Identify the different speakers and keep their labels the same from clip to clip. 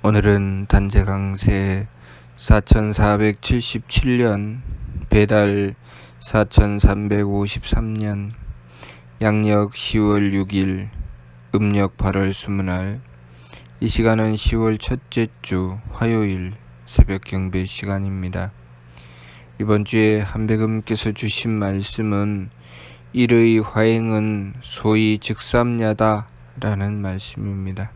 Speaker 1: 오늘은 단재강세 4477년 배달 4353년 양력 10월 6일 음력 8월 20날 이 시간은 10월 첫째 주 화요일 새벽 경배 시간입니다. 이번 주에 한백음께서 주신 말씀은 일의 화행은 소위 즉삼야다 라는 말씀입니다.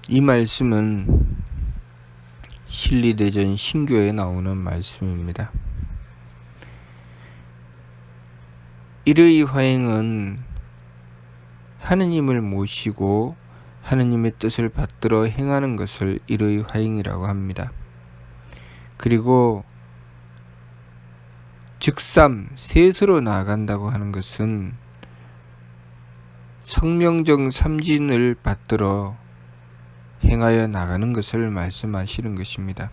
Speaker 1: 이 말씀은 신리대전 신교에 나오는 말씀입니다. 일의 화행은 하느님을 모시고 하느님의 뜻을 받들어 행하는 것을 일의 화행이라고 합니다. 그리고 즉삼 셋으로 나아간다고 하는 것은 성명정 삼진을 받들어 행하여 나가는 것을 말씀하시는 것입니다.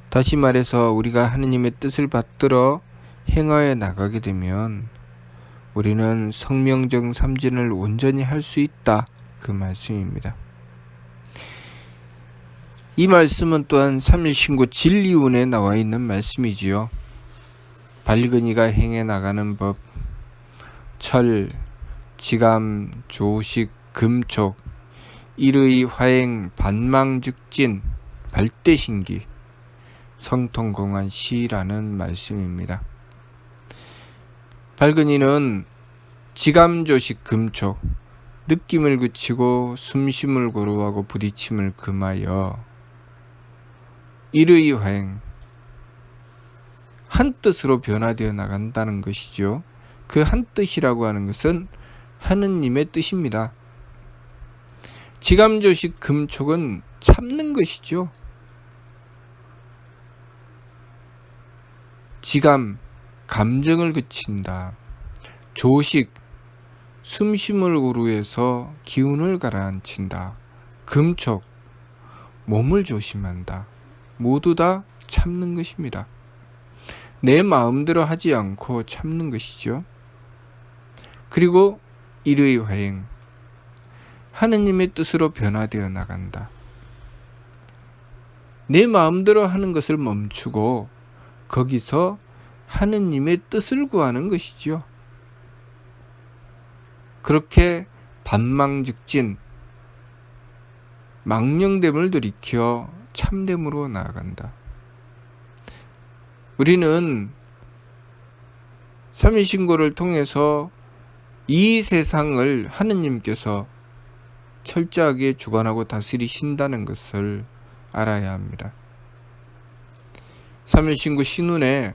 Speaker 1: 다시 말해서 우리가 하느님의 뜻을 받들어 행하여 나가게 되면 우리는 성명정 삼진을 온전히 할 수 있다, 그 말씀입니다. 이 말씀은 또한 삼일신고 진리운에 나와 있는 말씀이지요. 발근이가 행해 나가는 법, 철, 지감, 조식, 금촉, 일의 화행, 반망즉진, 발대신기, 성통공한 시라는 말씀입니다. 발근이는 지감조식 금촉, 느낌을 그치고 숨쉼을 고루하고 부딪힘을 금하여 일의 화행, 한 뜻으로 변화되어 나간다는 것이죠. 그 한 뜻이라고 하는 것은 하느님의 뜻입니다. 지감조식 금촉은 참는 것이죠. 지감, 감정을 그친다. 조식, 숨쉼을 고루해서 기운을 가라앉힌다. 금촉, 몸을 조심한다. 모두 다 참는 것입니다. 내 마음대로 하지 않고 참는 것이죠. 그리고 일의 화행, 하느님의 뜻으로 변화되어 나간다. 내 마음대로 하는 것을 멈추고 거기서 하느님의 뜻을 구하는 것이지요. 그렇게 반망즉진, 망령됨을 돌이켜 참됨으로 나아간다. 우리는 삼위신고를 통해서 이 세상을 하느님께서 철저하게 주관하고 다스리신다는 것을 알아야 합니다. 삼위신고 신운에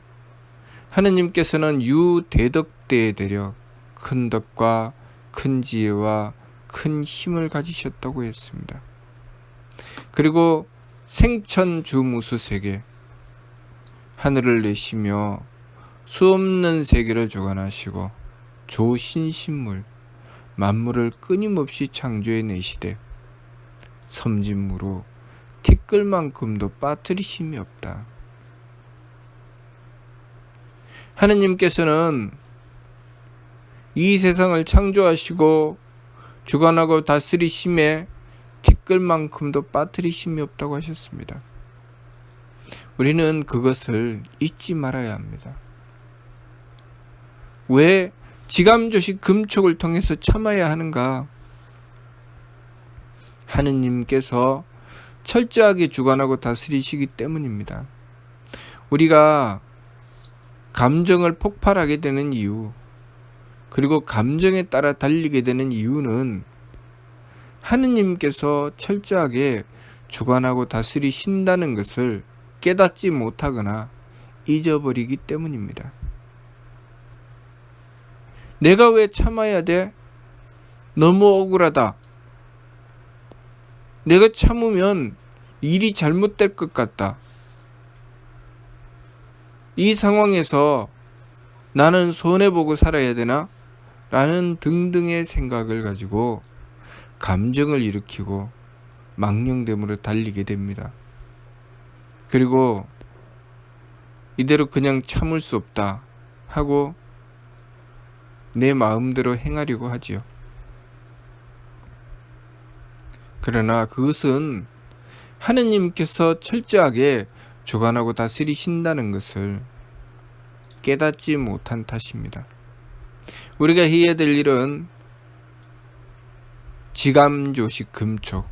Speaker 1: 하느님께서는 유대덕대의 대력, 큰 덕과 큰 지혜와 큰 힘을 가지셨다고 했습니다. 그리고 생천주무수세계, 하늘을 내시며 수없는 세계를 주관하시고 조신신물, 만물을 끊임없이 창조해 내시되 섬진무로 티끌만큼도 빠뜨리심이 없다. 하느님께서는 이 세상을 창조하시고 주관하고 다스리심에 티끌만큼도 빠뜨리심이 없다고 하셨습니다. 우리는 그것을 잊지 말아야 합니다. 왜 지감조식 금촉을 통해서 참아야 하는가? 하느님께서 철저하게 주관하고 다스리시기 때문입니다. 우리가 감정을 폭발하게 되는 이유, 그리고 감정에 따라 달리게 되는 이유는 하느님께서 철저하게 주관하고 다스리신다는 것을 깨닫지 못하거나 잊어버리기 때문입니다. 내가 왜 참아야 돼? 너무 억울하다. 내가 참으면 일이 잘못될 것 같다. 이 상황에서 나는 손해보고 살아야 되나? 라는 등등의 생각을 가지고 감정을 일으키고 망령됨으로 달리게 됩니다. 그리고 이대로 그냥 참을 수 없다 하고 내 마음대로 행하려고 하지요. 그러나 그것은 하느님께서 철저하게 주관하고 다스리신다는 것을 깨닫지 못한 탓입니다. 우리가 해야 될 일은 지감조식 금촉,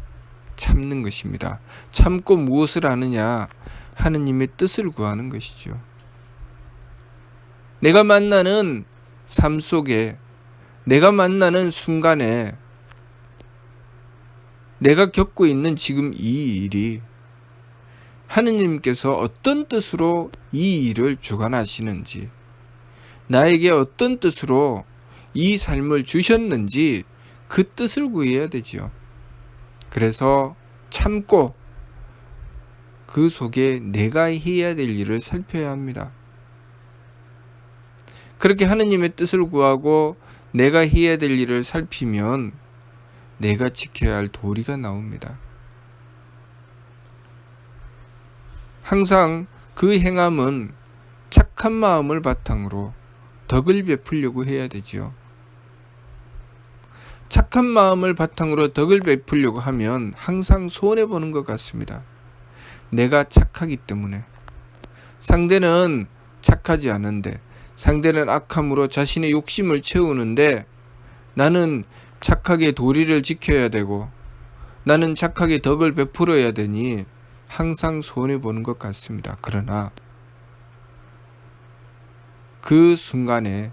Speaker 1: 참는 것입니다. 참고 무엇을 하느냐? 하느님의 뜻을 구하는 것이죠. 내가 만나는 삶 속에, 내가 만나는 순간에, 내가 겪고 있는 지금 이 일이 하느님께서 어떤 뜻으로 이 일을 주관하시는지, 나에게 어떤 뜻으로 이 삶을 주셨는지 그 뜻을 구해야 되지요. 그래서 참고 그 속에 내가 해야 될 일을 살펴야 합니다. 그렇게 하느님의 뜻을 구하고 내가 해야 될 일을 살피면 내가 지켜야 할 도리가 나옵니다. 항상 그 행함은 착한 마음을 바탕으로 덕을 베풀려고 해야 되지요. 착한 마음을 바탕으로 덕을 베풀려고 하면 항상 손해보는 것 같습니다. 내가 착하기 때문에. 상대는 착하지 않은데, 상대는 악함으로 자신의 욕심을 채우는데 나는 착하게 도리를 지켜야 되고 나는 착하게 덕을 베풀어야 되니 항상 손해보는 것 같습니다. 그러나 그 순간에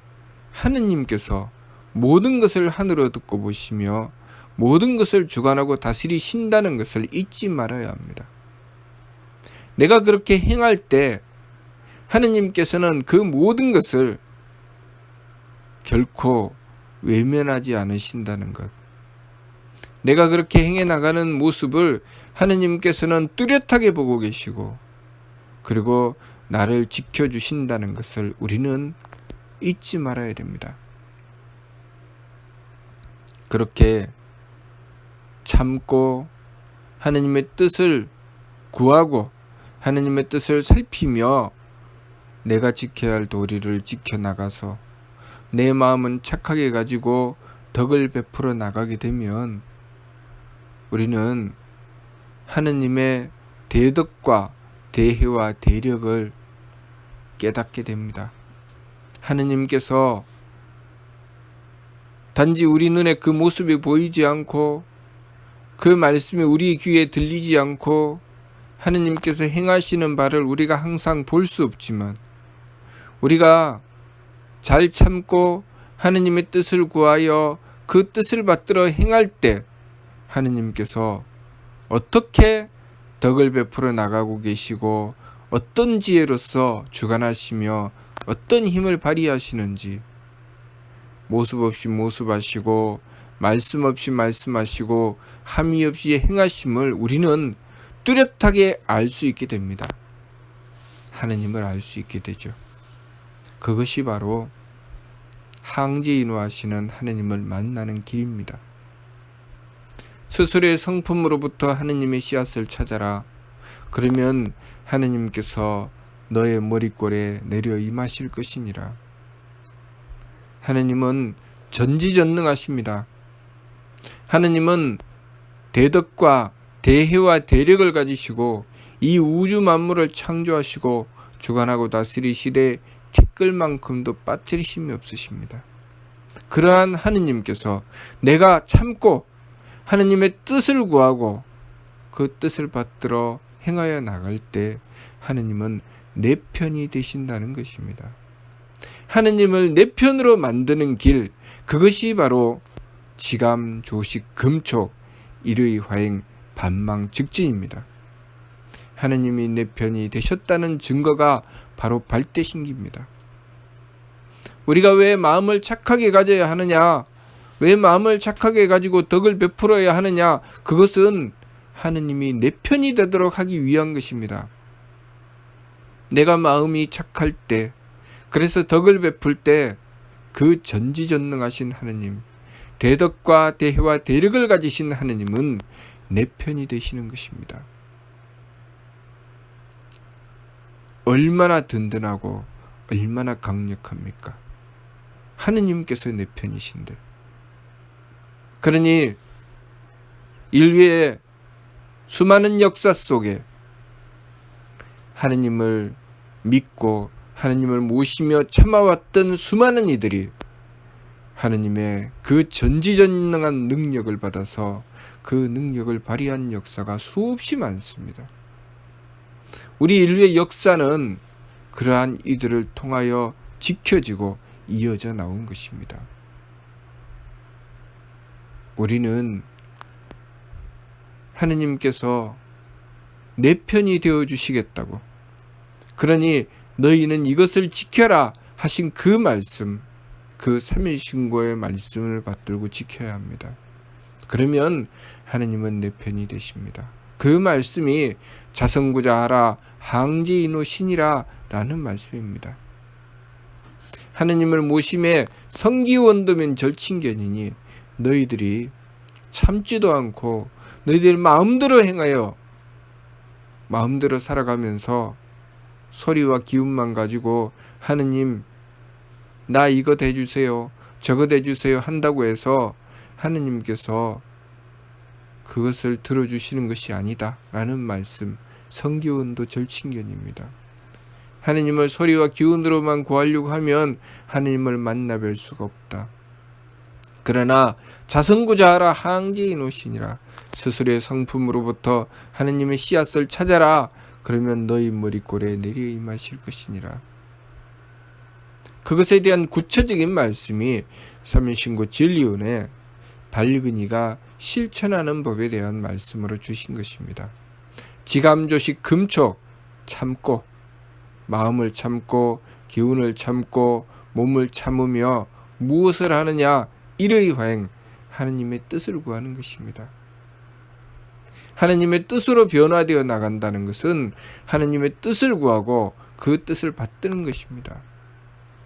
Speaker 1: 하느님께서 모든 것을 하늘로 듣고 보시며 모든 것을 주관하고 다스리신다는 것을 잊지 말아야 합니다. 내가 그렇게 행할 때 하느님께서는 그 모든 것을 결코 외면하지 않으신다는 것. 내가 그렇게 행해 나가는 모습을 하느님께서는 뚜렷하게 보고 계시고 그리고 나를 지켜주신다는 것을 우리는 잊지 말아야 됩니다. 그렇게 참고 하느님의 뜻을 구하고 하느님의 뜻을 살피며 내가 지켜야 할 도리를 지켜나가서 내 마음은 착하게 가지고 덕을 베풀어 나가게 되면 우리는 하느님의 대덕과 대혜와 대력을 깨닫게 됩니다. 하느님께서 단지 우리 눈에 그 모습이 보이지 않고 그 말씀이 우리 귀에 들리지 않고 하느님께서 행하시는 바를 우리가 항상 볼 수 없지만 우리가 잘 참고 하느님의 뜻을 구하여 그 뜻을 받들어 행할 때 하느님께서 어떻게 덕을 베풀어 나가고 계시고 어떤 지혜로서 주관하시며 어떤 힘을 발휘하시는지 모습 없이 모습하시고 말씀 없이 말씀하시고 함이 없이 행하심을 우리는 뚜렷하게 알 수 있게 됩니다. 하느님을 알 수 있게 되죠. 그것이 바로 항제인화하시는 하느님을 만나는 길입니다. 스스로의 성품으로부터 하느님의 씨앗을 찾아라. 그러면 하느님께서 너의 머리꼴에 내려 임하실 것이니라. 하느님은 전지전능하십니다. 하느님은 대덕과 대혜와 대력을 가지시고 이 우주 만물을 창조하시고 주관하고 다스리시되 티끌만큼도 빠뜨리심이 없으십니다. 그러한 하느님께서 내가 참고 하느님의 뜻을 구하고 그 뜻을 받들어 행하여 나갈 때 하느님은 내 편이 되신다는 것입니다. 하느님을 내 편으로 만드는 길, 그것이 바로 지감, 조식, 금촉, 일의 화행, 반망, 직진입니다. 하느님이 내 편이 되셨다는 증거가 바로 발대신기입니다. 우리가 왜 마음을 착하게 가져야 하느냐? 왜 마음을 착하게 가지고 덕을 베풀어야 하느냐? 그것은 하느님이 내 편이 되도록 하기 위한 것입니다. 내가 마음이 착할 때, 그래서 덕을 베풀 때 그 전지전능하신 하느님, 대덕과 대혜와 대력을 가지신 하느님은 내 편이 되시는 것입니다. 얼마나 든든하고 얼마나 강력합니까? 하느님께서 내 편이신데. 그러니 인류의 수많은 역사 속에 하느님을 믿고 하느님을 모시며 참아왔던 수많은 이들이 하느님의 그 전지전능한 능력을 받아서 그 능력을 발휘한 역사가 수없이 많습니다. 우리 인류의 역사는 그러한 이들을 통하여 지켜지고 이어져 나온 것입니다. 우리는 하느님께서 내 편이 되어 주시겠다고, 그러니 너희는 이것을 지켜라 하신 그 말씀, 그 삼일신고의 말씀을 받들고 지켜야 합니다. 그러면 하느님은 내 편이 되십니다. 그 말씀이 자성구자하라 항지인호신이라 라는 말씀입니다. 하느님을 모심에 성기원도면 절친견이니 너희들이 참지도 않고 너희들 마음대로 행하여 마음대로 살아가면서 소리와 기운만 가지고 하느님 나 이거 대주세요 저거 대주세요 한다고 해서 하느님께서 그것을 들어주시는 것이 아니다 라는 말씀, 성기원도 절친견입니다. 하느님을 소리와 기운으로만 구하려고 하면 하느님을 만나 뵐 수가 없다. 그러나 자성구자하라 항지인호신이라, 스스로의 성품으로부터 하느님의 씨앗을 찾아라. 그러면 너희 머리꼴에 내려 임하실 것이니라. 그것에 대한 구체적인 말씀이 삼일신고 진리운에 발근이가 실천하는 법에 대한 말씀으로 주신 것입니다. 지감조식 금촉, 참고, 마음을 참고 기운을 참고 몸을 참으며 무엇을 하느냐? 일의화행, 하느님의 뜻을 구하는 것입니다. 하느님의 뜻으로 변화되어 나간다는 것은 하느님의 뜻을 구하고 그 뜻을 받드는 것입니다.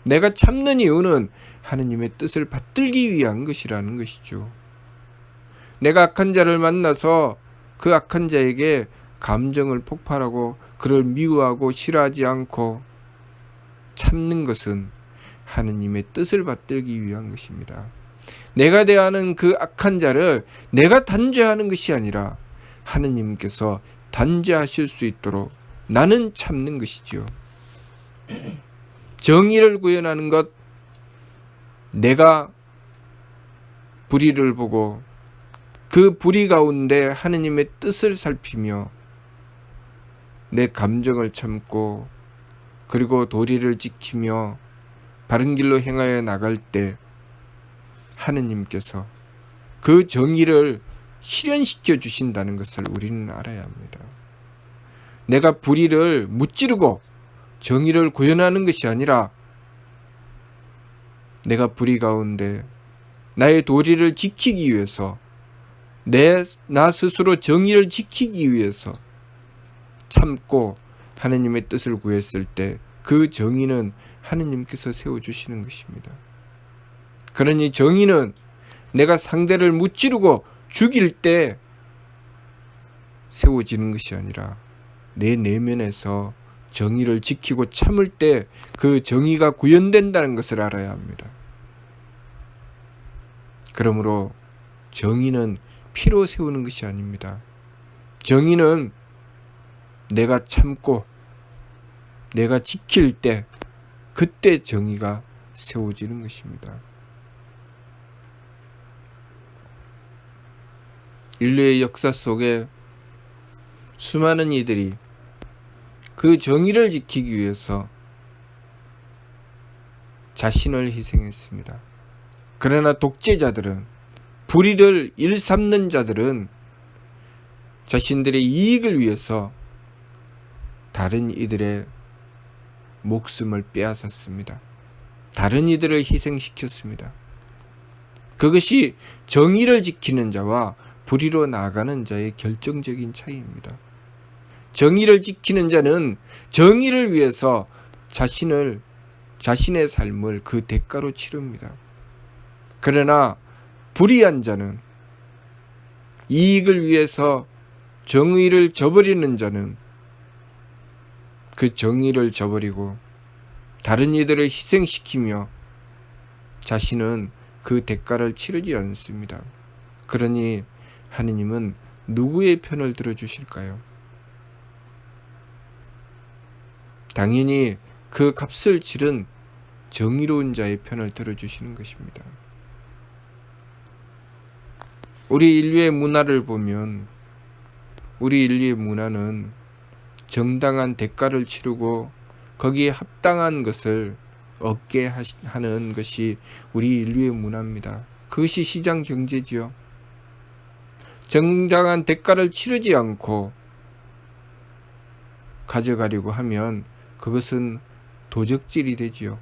Speaker 1: 내가 참는 이유는 하느님의 뜻을 받들기 위한 것이라는 것이죠. 내가 악한 자를 만나서 그 악한 자에게 감정을 폭발하고 그를 미워하고 싫어하지 않고 참는 것은 하느님의 뜻을 받들기 위한 것입니다. 내가 대하는 그 악한 자를 내가 단죄하는 것이 아니라 하느님께서 단죄하실 수 있도록 나는 참는 것이죠. 정의를 구현하는 것, 내가 불의를 보고 그 불의 가운데 하느님의 뜻을 살피며 내 감정을 참고 그리고 도리를 지키며 바른 길로 행하여 나갈 때 하느님께서 그 정의를 실현시켜 주신다는 것을 우리는 알아야 합니다. 내가 불의를 무찌르고 정의를 구현하는 것이 아니라 내가 불의 가운데 나의 도리를 지키기 위해서 나 스스로 정의를 지키기 위해서 참고 하느님의 뜻을 구했을 때 그 정의는 하느님께서 세워주시는 것입니다. 그러니 정의는 내가 상대를 무찌르고 죽일 때 세워지는 것이 아니라 내 내면에서 정의를 지키고 참을 때 그 정의가 구현된다는 것을 알아야 합니다. 그러므로 정의는 피로 세우는 것이 아닙니다. 정의는 내가 참고 내가 지킬 때 그때 정의가 세워지는 것입니다. 인류의 역사 속에 수많은 이들이 그 정의를 지키기 위해서 자신을 희생했습니다. 그러나 독재자들은, 불의를 일삼는 자들은 자신들의 이익을 위해서 다른 이들의 목숨을 빼앗았습니다. 다른 이들을 희생시켰습니다. 그것이 정의를 지키는 자와 불의로 나아가는 자의 결정적인 차이입니다. 정의를 지키는 자는 정의를 위해서 자신의 삶을 그 대가로 치릅니다. 그러나 불의한 자는, 이익을 위해서 정의를 저버리는 자는 그 정의를 저버리고 다른 이들을 희생시키며 자신은 그 대가를 치르지 않습니다. 그러니 하느님은 누구의 편을 들어주실까요? 당연히 그 값을 치른 정의로운 자의 편을 들어주시는 것입니다. 우리 인류의 문화를 보면 우리 인류의 문화는 정당한 대가를 치르고 거기에 합당한 것을 얻게 하는 것이 우리 인류의 문화입니다. 그것이 시장 경제지요. 정당한 대가를 치르지 않고 가져가려고 하면 그것은 도적질이 되지요.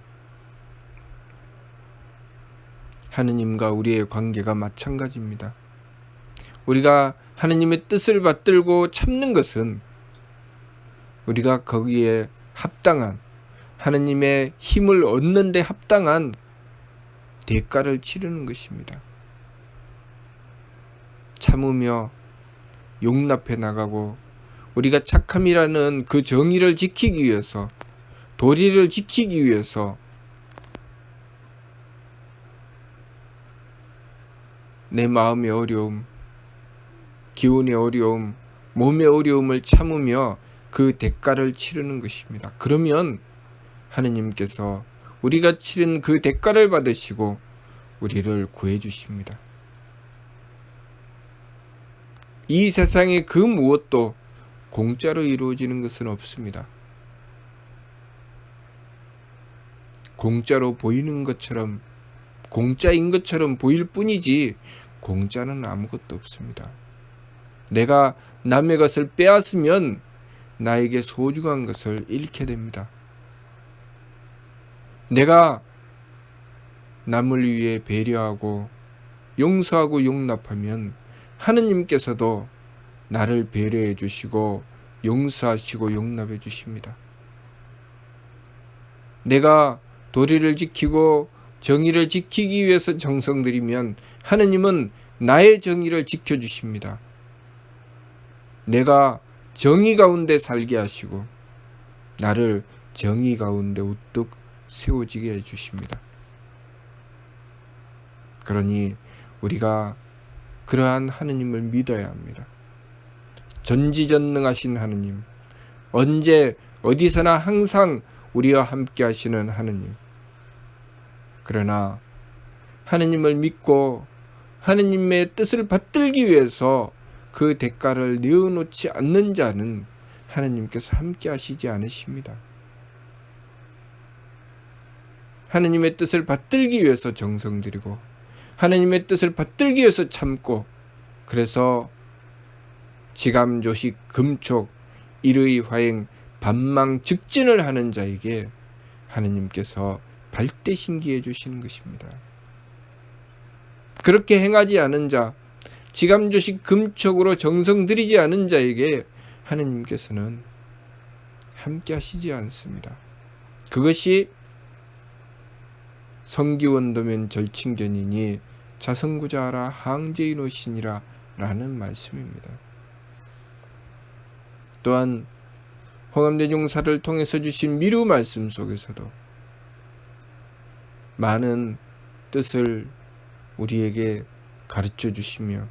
Speaker 1: 하느님과 우리의 관계가 마찬가지입니다. 우리가 하느님의 뜻을 받들고 참는 것은 우리가 거기에 합당한 하느님의 힘을 얻는 데 합당한 대가를 치르는 것입니다. 참으며 용납해 나가고 우리가 착함이라는 그 정의를 지키기 위해서 도리를 지키기 위해서 내 마음의 어려움, 기운의 어려움, 몸의 어려움을 참으며 그 대가를 치르는 것입니다. 그러면 하느님께서 우리가 치른 그 대가를 받으시고 우리를 구해 주십니다. 이 세상에 그 무엇도 공짜로 이루어지는 것은 없습니다. 공짜로 보이는 것처럼, 공짜인 것처럼 보일 뿐이지 공짜는 아무것도 없습니다. 내가 남의 것을 빼앗으면 나에게 소중한 것을 잃게 됩니다. 내가 남을 위해 배려하고 용서하고 용납하면 하느님께서도 나를 배려해 주시고 용서하시고 용납해 주십니다. 내가 도리를 지키고 정의를 지키기 위해서 정성 들이면 하느님은 나의 정의를 지켜주십니다. 내가 정의 가운데 살게 하시고 나를 정의 가운데 우뚝 세워지게 해주십니다. 그러니 우리가 그러한 하느님을 믿어야 합니다. 전지전능하신 하느님, 언제 어디서나 항상 우리와 함께 하시는 하느님. 그러나 하느님을 믿고 하느님의 뜻을 받들기 위해서 그 대가를 내어놓지 않는 자는 하느님께서 함께 하시지 않으십니다. 하느님의 뜻을 받들기 위해서 정성 들이고 하느님의 뜻을 받들기 위해서 참고 그래서 지감조식 금촉 일의 화행 반망 즉진을 하는 자에게 하느님께서 발대신기해 주시는 것입니다. 그렇게 행하지 않은 자, 지감조식 금촉으로 정성 들이지 않은 자에게 하느님께서는 함께 하시지 않습니다. 그것이 성기원도면 절친견이니 자성구자하라 항제이노시니라 라는 말씀입니다. 또한 홍암대종사를 통해서 주신 미루 말씀 속에서도 많은 뜻을 우리에게 가르쳐 주시며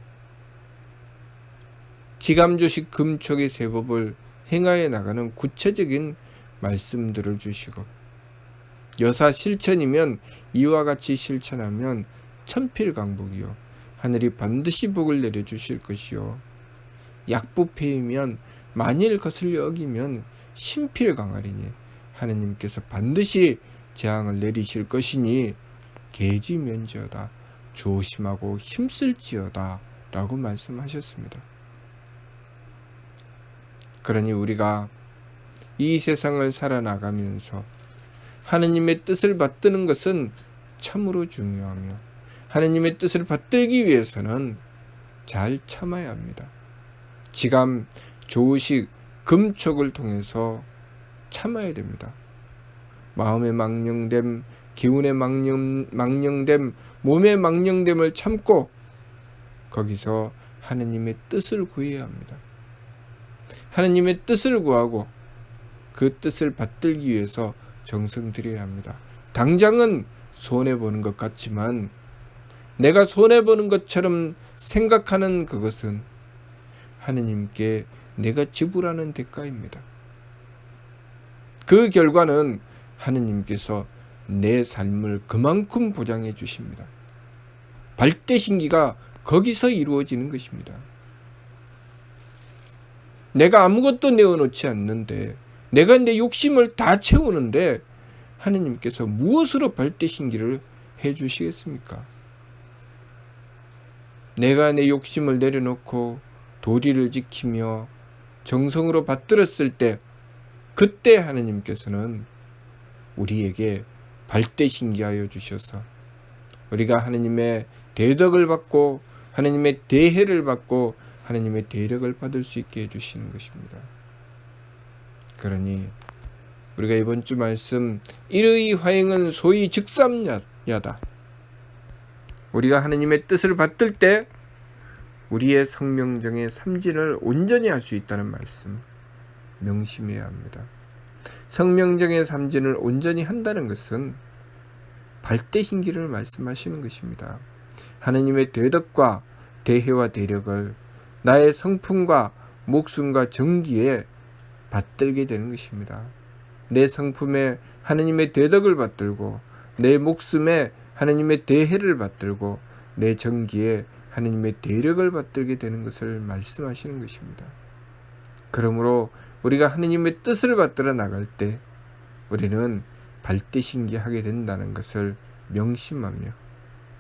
Speaker 1: 지감조식 금촉의 세법을 행하여 나가는 구체적인 말씀들을 주시고 여사 실천이면 이와 같이 실천하면 천필강복이요 하늘이 반드시 복을 내려주실 것이요 약부패이면 만일 거슬려 어기면 신필강하리니 하느님께서 반드시 재앙을 내리실 것이니 계지면지어다 조심하고 힘쓸지어다 라고 말씀하셨습니다. 그러니 우리가 이 세상을 살아나가면서 하느님의 뜻을 받드는 것은 참으로 중요하며 하느님의 뜻을 받들기 위해서는 잘 참아야 합니다. 지감, 조식, 금촉을 통해서 참아야 됩니다. 마음의 망령됨, 기운의 망령됨, 몸의 망령됨을 참고 거기서 하느님의 뜻을 구해야 합니다. 하느님의 뜻을 구하고 그 뜻을 받들기 위해서 정성 들여야 합니다. 당장은 손해보는 것 같지만 내가 손해보는 것처럼 생각하는 그것은 하느님께 내가 지불하는 대가입니다. 그 결과는 하느님께서 내 삶을 그만큼 보장해 주십니다. 발대신기가 거기서 이루어지는 것입니다. 내가 아무것도 내어놓지 않는데, 내가 내 욕심을 다 채우는데 하느님께서 무엇으로 발대신기를 해 주시겠습니까? 내가 내 욕심을 내려놓고 도리를 지키며 정성으로 받들었을 때, 그때 하느님께서는 우리에게 발대신기하여 주셔서 우리가 하느님의 대덕을 받고 하느님의 대혜를 받고 하느님의 대력을 받을 수 있게 해주시는 것입니다. 그러니 우리가 이번 주 말씀, 이의 화행은 소위 즉삼야다. 우리가 하느님의 뜻을 받들 때 우리의 성명정의 삼진을 온전히 할 수 있다는 말씀 명심해야 합니다. 성명정의 삼진을 온전히 한다는 것은 발대신기를 말씀하시는 것입니다. 하느님의 대덕과 대혜와 대력을 나의 성품과 목숨과 정기에 받들게 되는 것입니다. 내 성품에 하느님의 대덕을 받들고 내 목숨에 하느님의 대혜를 받들고 내 정기에 하느님의 대력을 받들게 되는 것을 말씀하시는 것입니다. 그러므로 우리가 하느님의 뜻을 받들어 나갈 때 우리는 발대신기하게 된다는 것을 명심하며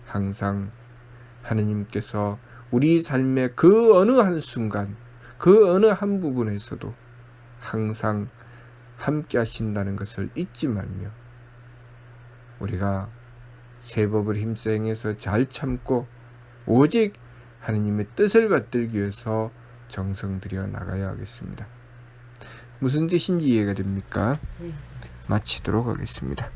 Speaker 1: 항상 하느님께서 우리 삶의 그 어느 한순간, 그 어느 한 부분에서도 항상 함께 하신다는 것을 잊지 말며 우리가 새 법을 힘써 행해서 잘 참고 오직 하느님의 뜻을 받들기 위해서 정성 들여 나가야 하겠습니다. 무슨 뜻인지 이해가 됩니까? 마치도록 하겠습니다.